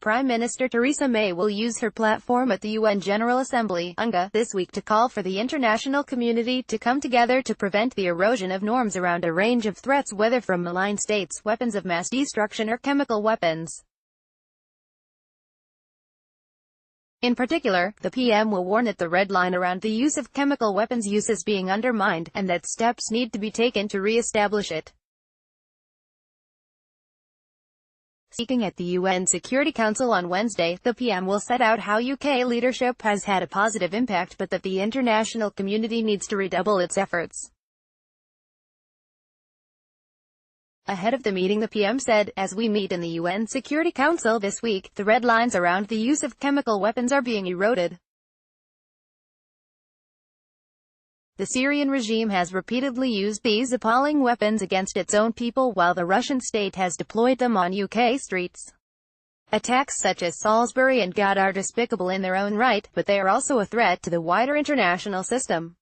Prime Minister Theresa May will use her platform at the UN General Assembly (UNGA) this week to call for the international community to come together to prevent the erosion of norms around a range of threats, whether from malign states, weapons of mass destruction, or chemical weapons. In particular, the PM will warn that the red line around the use of chemical weapons use is being undermined, and that steps need to be taken to re-establish it. Speaking at the UN Security Council on Wednesday, the PM will set out how UK leadership has had a positive impact, but that the international community needs to redouble its efforts. Ahead of the meeting, the PM said, "As we meet in the UN Security Council this week, the red lines around the use of chemical weapons are being eroded. The Syrian regime has repeatedly used these appalling weapons against its own people, while the Russian state has deployed them on UK streets. Attacks such as Salisbury and Gad are despicable in their own right, but they are also a threat to the wider international system.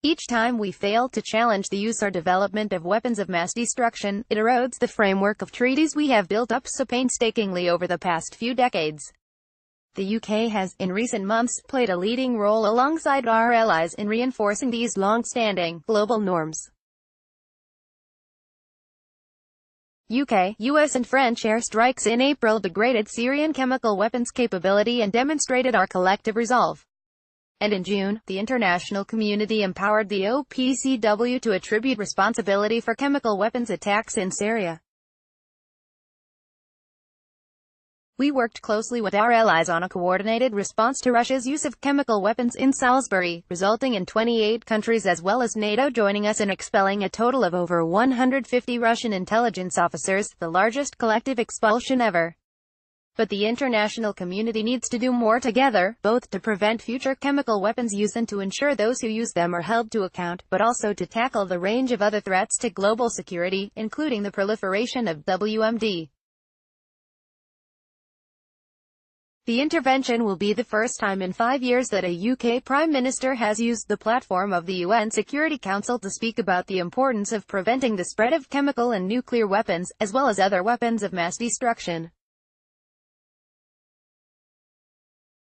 Each time we fail to challenge the use or development of weapons of mass destruction, it erodes the framework of treaties we have built up so painstakingly over the past few decades." The UK has, in recent months, played a leading role alongside our allies in reinforcing these long-standing, global norms. UK, US and French airstrikes in April degraded Syrian chemical weapons capability and demonstrated our collective resolve. And in June, the international community empowered the OPCW to attribute responsibility for chemical weapons attacks in Syria. We worked closely with our allies on a coordinated response to Russia's use of chemical weapons in Salisbury, resulting in 28 countries as well as NATO joining us in expelling a total of over 150 Russian intelligence officers, the largest collective expulsion ever. But the international community needs to do more together, both to prevent future chemical weapons use and to ensure those who use them are held to account, but also to tackle the range of other threats to global security, including the proliferation of WMD. The intervention will be the first time in 5 years that a UK Prime Minister has used the platform of the UN Security Council to speak about the importance of preventing the spread of chemical and nuclear weapons, as well as other weapons of mass destruction.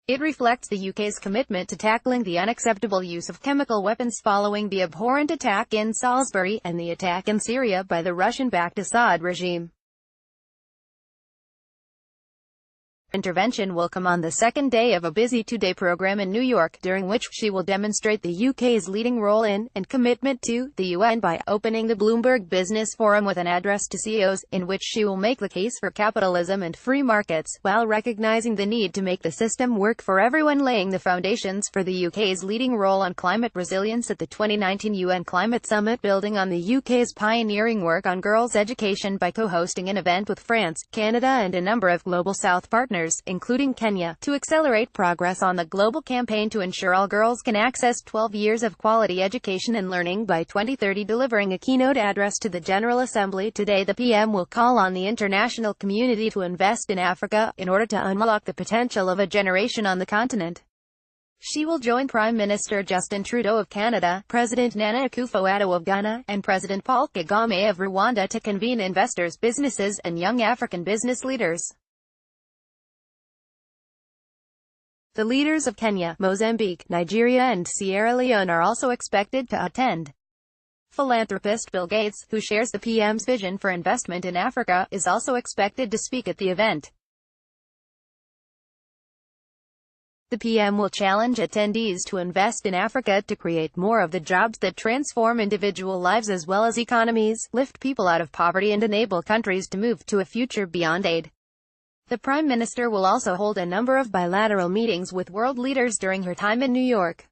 It reflects the UK's commitment to tackling the unacceptable use of chemical weapons following the abhorrent attack in Salisbury, and the attack in Syria by the Russian-backed Assad regime. Intervention will come on the second day of a busy two-day program in New York, during which she will demonstrate the UK's leading role in, and commitment to, the UN by opening the Bloomberg Business Forum with an address to CEOs, in which she will make the case for capitalism and free markets, while recognizing the need to make the system work for everyone, laying the foundations for the UK's leading role on climate resilience at the 2019 UN Climate Summit, building on the UK's pioneering work on girls' education by co-hosting an event with France, Canada and a number of Global South partners, including Kenya, to accelerate progress on the global campaign to ensure all girls can access 12 years of quality education and learning by 2030. Delivering a keynote address to the General Assembly today, the PM will call on the international community to invest in Africa, in order to unlock the potential of a generation on the continent. She will join Prime Minister Justin Trudeau of Canada, President Nana Akufo-Addo of Ghana, and President Paul Kagame of Rwanda to convene investors, businesses, and young African business leaders. The leaders of Kenya, Mozambique, Nigeria and Sierra Leone are also expected to attend. Philanthropist Bill Gates, who shares the PM's vision for investment in Africa, is also expected to speak at the event. The PM will challenge attendees to invest in Africa to create more of the jobs that transform individual lives as well as economies, lift people out of poverty and enable countries to move to a future beyond aid. The Prime Minister will also hold a number of bilateral meetings with world leaders during her time in New York.